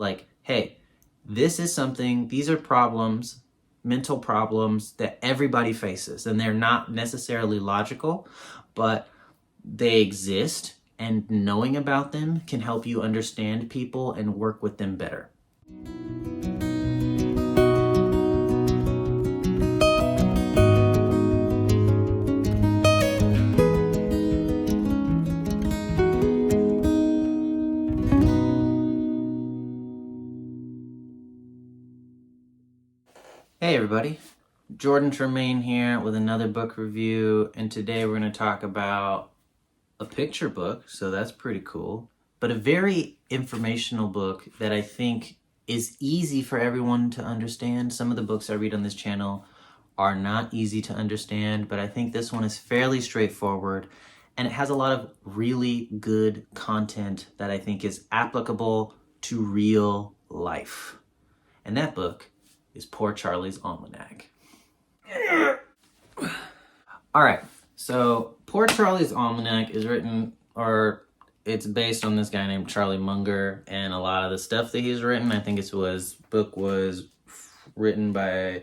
Like, hey, these are problems, mental problems that everybody faces, and they're not necessarily logical, but they exist, and knowing about them can help you understand people and work with them better. Hey everybody, Jordan Tremaine here with another book review, and today we're going to talk about a picture book, so that's pretty cool, but a very informational book that I think is easy for everyone to understand. Some of the books I read on this channel are not easy to understand, but I think this one is fairly straightforward, and it has a lot of really good content that I think is applicable to real life. And that book is Poor Charlie's Almanac. All right, so Poor Charlie's Almanac is it's based on this guy named Charlie Munger, and a lot of the stuff that he's written, I think book was written by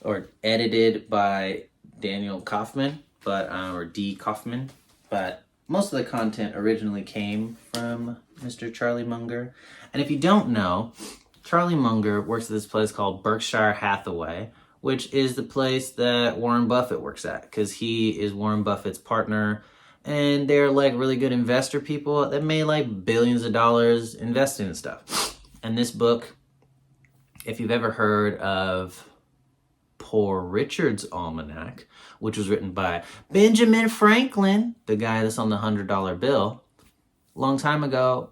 or edited by Daniel Kaufman, or D. Kaufman, but most of the content originally came from Mr. Charlie Munger. And if you don't know, Charlie Munger works at this place called Berkshire Hathaway, which is the place that Warren Buffett works at, because he is Warren Buffett's partner, and they're like really good investor people that made like billions of dollars investing in stuff. And this book, if you've ever heard of Poor Richard's Almanac, which was written by Benjamin Franklin, the guy that's on the $100 bill, long time ago,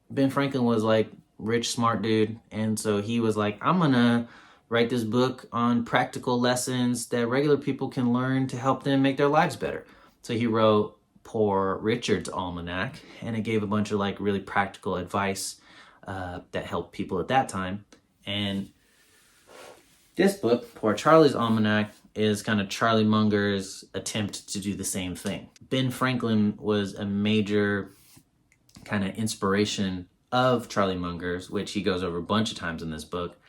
Ben Franklin was like rich, smart dude, and so he was like, I'm gonna write this book on practical lessons that regular people can learn to help them make their lives better. So he wrote Poor Richard's Almanac, and it gave a bunch of like really practical advice that helped people at that time. And this book, Poor Charlie's Almanac, is kind of Charlie Munger's attempt to do the same thing. Ben Franklin was a major kind of inspiration of Charlie Munger's, which he goes over a bunch of times in this book,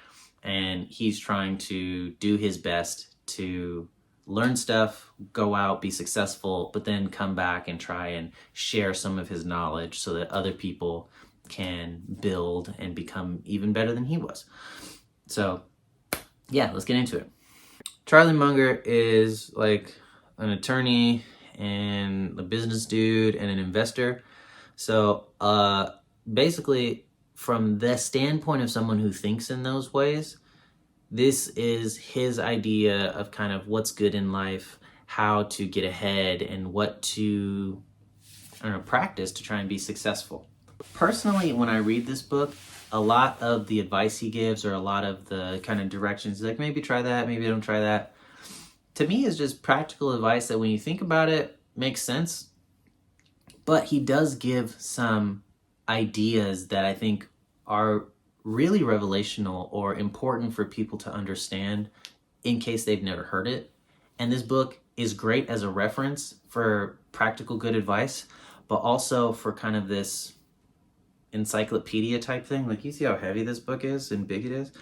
and he's trying to do his best to learn stuff, go out, be successful, but then come back and try and share some of his knowledge so that other people can build and become even better than he was. So yeah, let's get into it. Charlie Munger is like an attorney and a business dude and an investor. So basically, from the standpoint of someone who thinks in those ways, this is his idea of kind of what's good in life, how to get ahead, and what to practice to try and be successful. Personally, when I read this book, a lot of the advice he gives, or a lot of the kind of directions, like maybe try that, maybe don't try that, to me is just practical advice that when you think about it, makes sense. But he does give some ideas that I think are really revelational or important for people to understand in case they've never heard it. And this book is great as a reference for practical good advice, but also for kind of this encyclopedia type thing. Like, you see how heavy this book is and big it is,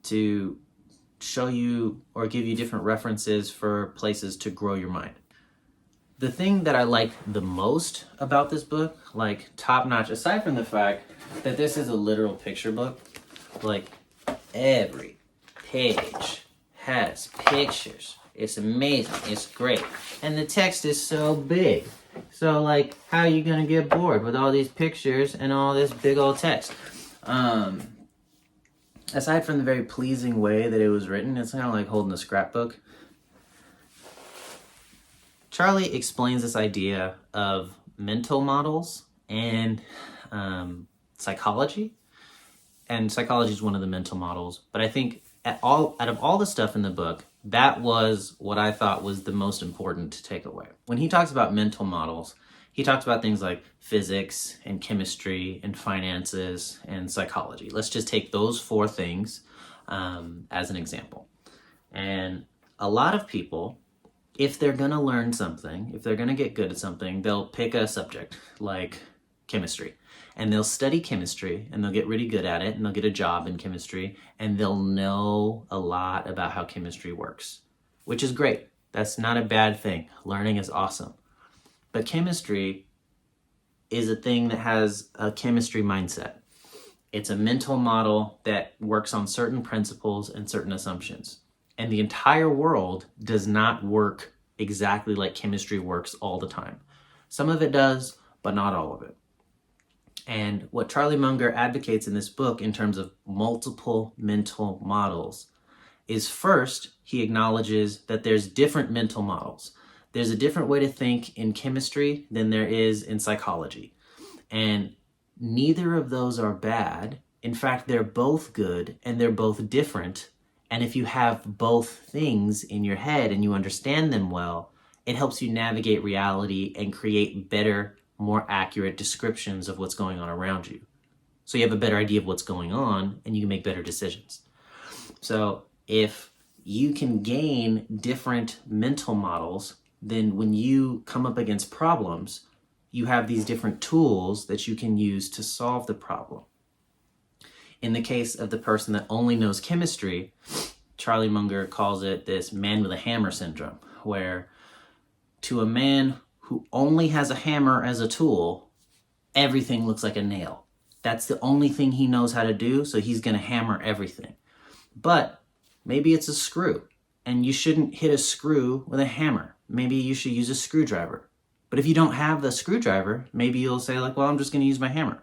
to show you or give you different references for places to grow your mind. The thing that I like the most about this book, like top notch, aside from the fact that this is a literal picture book, like every page has pictures. It's amazing. It's great. And the text is so big. So like, how are you going to get bored with all these pictures and all this big old text? Aside from the very pleasing way that it was written, it's kind of like holding a scrapbook. Charlie explains this idea of mental models and psychology. And psychology is one of the mental models. But I think out of all the stuff in the book, that was what I thought was the most important to take away. When he talks about mental models, he talks about things like physics and chemistry and finances and psychology. Let's just take those four things as an example. And a lot of people, if they're going to learn something, if they're going to get good at something, they'll pick a subject like chemistry. and they'll study chemistry and they'll get really good at it and they'll get a job in chemistry and they'll know a lot about how chemistry works, which is great. That's not a bad thing. Learning is awesome. But chemistry is a thing that has a chemistry mindset. It's a mental model that works on certain principles and certain assumptions. And the entire world does not work exactly like chemistry works all the time. Some of it does, but not all of it. And what Charlie Munger advocates in this book in terms of multiple mental models is, first, he acknowledges that there's different mental models. There's a different way to think in chemistry than there is in psychology. And neither of those are bad. In fact, they're both good and they're both different. And if you have both things in your head and you understand them well, it helps you navigate reality and create better, more accurate descriptions of what's going on around you. So you have a better idea of what's going on and you can make better decisions. So if you can gain different mental models, then when you come up against problems, you have these different tools that you can use to solve the problem. In the case of the person that only knows chemistry, Charlie Munger calls it this man with a hammer syndrome, where to a man who only has a hammer as a tool, everything looks like a nail. That's the only thing he knows how to do, so he's going to hammer everything. But maybe it's a screw, and you shouldn't hit a screw with a hammer. Maybe you should use a screwdriver. But if you don't have the screwdriver, maybe you'll say like, well, I'm just going to use my hammer.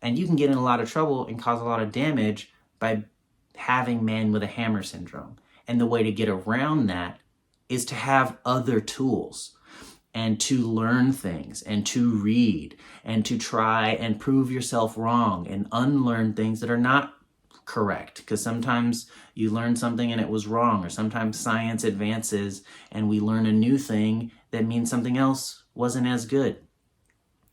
And you can get in a lot of trouble and cause a lot of damage by having man with a hammer syndrome. And the way to get around that is to have other tools and to learn things and to read and to try and prove yourself wrong and unlearn things that are not correct. Because sometimes you learn something and it was wrong, or sometimes science advances and we learn a new thing that means something else wasn't as good.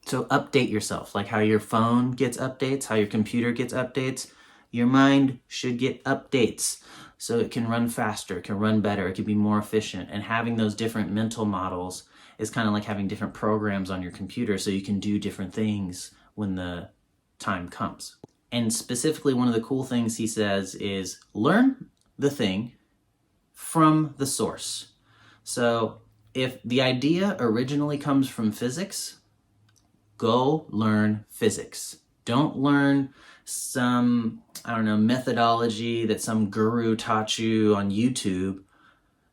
So update yourself, like how your phone gets updates, how your computer gets updates. Your mind should get updates so it can run faster, it can run better, it can be more efficient. And having those different mental models is kind of like having different programs on your computer so you can do different things when the time comes. And specifically, one of the cool things he says is learn the thing from the source. So if the idea originally comes from physics, go learn physics. Don't learn some, methodology that some guru taught you on YouTube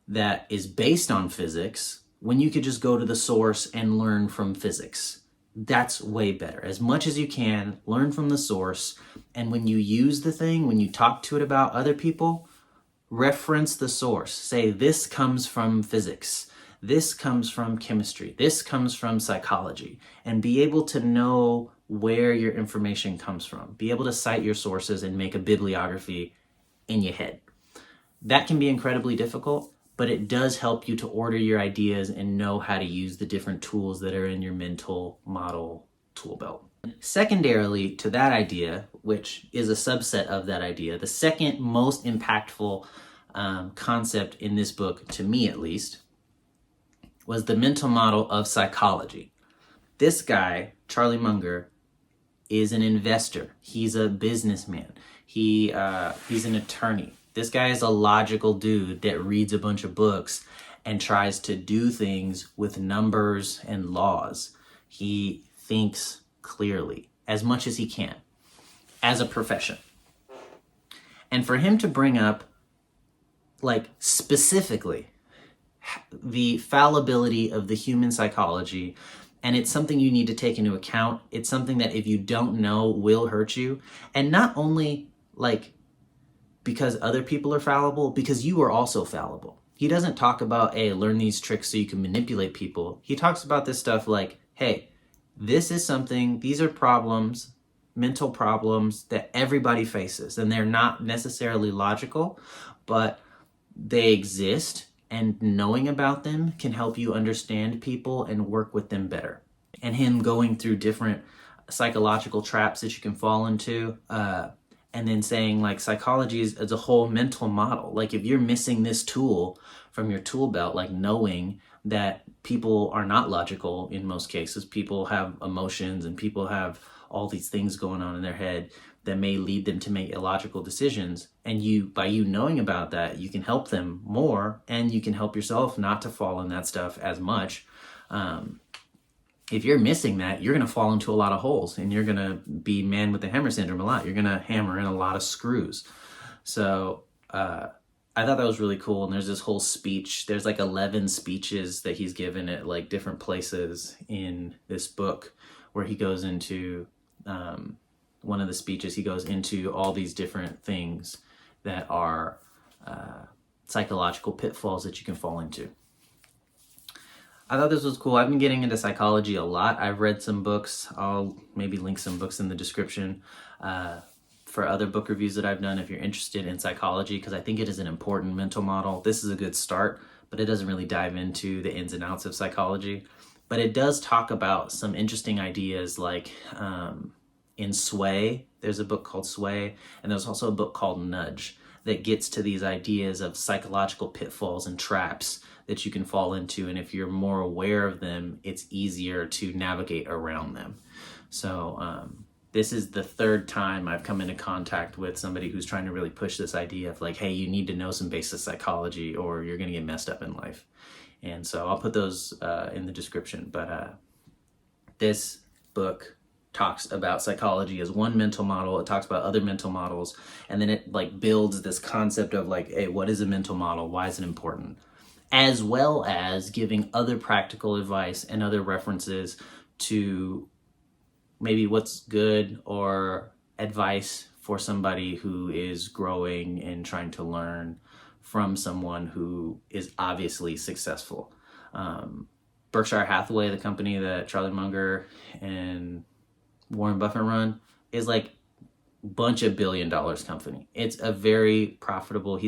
that is based on physics when you could just go to the source and learn from physics. That's way better. As much as you can, learn from the source. And when you use the thing, when you talk to it about other people, reference the source. Say, this comes from physics. This comes from chemistry. This comes from psychology. And be able to know where your information comes from. Be able to cite your sources and make a bibliography in your head. That can be incredibly difficult, but it does help you to order your ideas and know how to use the different tools that are in your mental model tool belt. Secondarily to that idea, which is a subset of that idea, the second most impactful concept in this book, to me at least, was the mental model of psychology. This guy, Charlie Munger, is an investor. He's a businessman. He's an attorney. This guy is a logical dude that reads a bunch of books and tries to do things with numbers and laws. He thinks clearly as much as he can as a profession. And for him to bring up, like, specifically the fallibility of the human psychology, and it's something you need to take into account. It's something that if you don't know will hurt you. And not only like because other people are fallible, because you are also fallible. He doesn't talk about, hey, learn these tricks so you can manipulate people. He talks about this stuff like, hey, this is something, these are problems, mental problems that everybody faces. And they're not necessarily logical, but they exist. And knowing about them can help you understand people and work with them better. And him going through different psychological traps that you can fall into, and then saying like psychology is a whole mental model. Like if you're missing this tool from your tool belt, like knowing that people are not logical in most cases, people have emotions and people have all these things going on in their head that may lead them to make illogical decisions. And by you knowing about that, you can help them more, and you can help yourself not to fall in that stuff as much. If you're missing that, you're going to fall into a lot of holes, and you're going to be man with the hammer syndrome a lot. You're going to hammer in a lot of screws. So I thought that was really cool. And there's this whole speech. There's like 11 speeches that he's given at like different places in this book, where he goes into one of the speeches, he goes into all these different things that are psychological pitfalls that you can fall into. I thought this was cool. I've been getting into psychology a lot. I've read some books. I'll maybe link some books in the description for other book reviews that I've done if you're interested in psychology, because I think it is an important mental model. This is a good start, but it doesn't really dive into the ins and outs of psychology. But it does talk about some interesting ideas, like in Sway, there's a book called Sway, and there's also a book called Nudge that gets to these ideas of psychological pitfalls and traps that you can fall into. And if you're more aware of them, it's easier to navigate around them. So this is the third time I've come into contact with somebody who's trying to really push this idea of like, hey, you need to know some basic psychology or you're going to get messed up in life. And so I'll put those in the description. But this book talks about psychology as one mental model. It talks about other mental models. And then it like builds this concept of like, hey, what is a mental model? Why is it important? As well as giving other practical advice and other references to maybe what's good or advice for somebody who is growing and trying to learn from someone who is obviously successful. Berkshire Hathaway, the company that Charlie Munger and Warren Buffett run, is like a bunch of $1 billion company. It's a very profitable,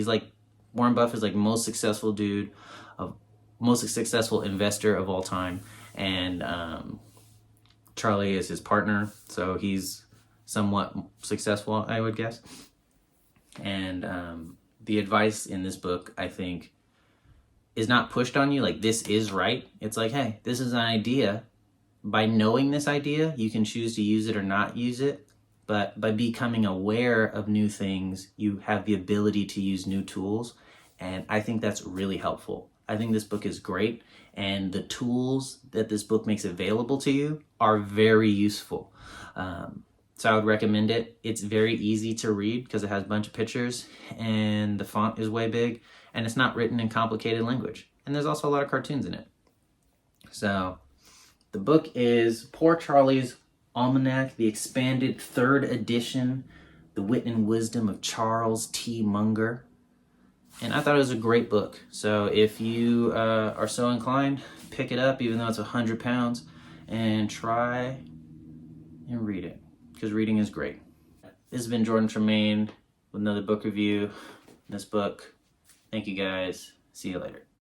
Warren Buffett is like most successful dude, most successful investor of all time. And Charlie is his partner, so he's somewhat successful, I would guess. And the advice in this book, I think, is not pushed on you like this is right. It's like, hey, this is an idea. By knowing this idea, you can choose to use it or not use it. But by becoming aware of new things, you have the ability to use new tools. And I think that's really helpful. I think this book is great. And the tools that this book makes available to you are very useful. So I would recommend it. It's very easy to read because it has a bunch of pictures and the font is way big and it's not written in complicated language. And there's also a lot of cartoons in it. So the book is Poor Charlie's Almanac, the expanded 3rd edition, The Wit and Wisdom of Charles T. Munger. And I thought it was a great book. So if you are so inclined, pick it up, even though it's 100 pounds, and try and read it, because reading is great. This has been Jordan Tremaine with another book review. This book. Thank you guys. See you later.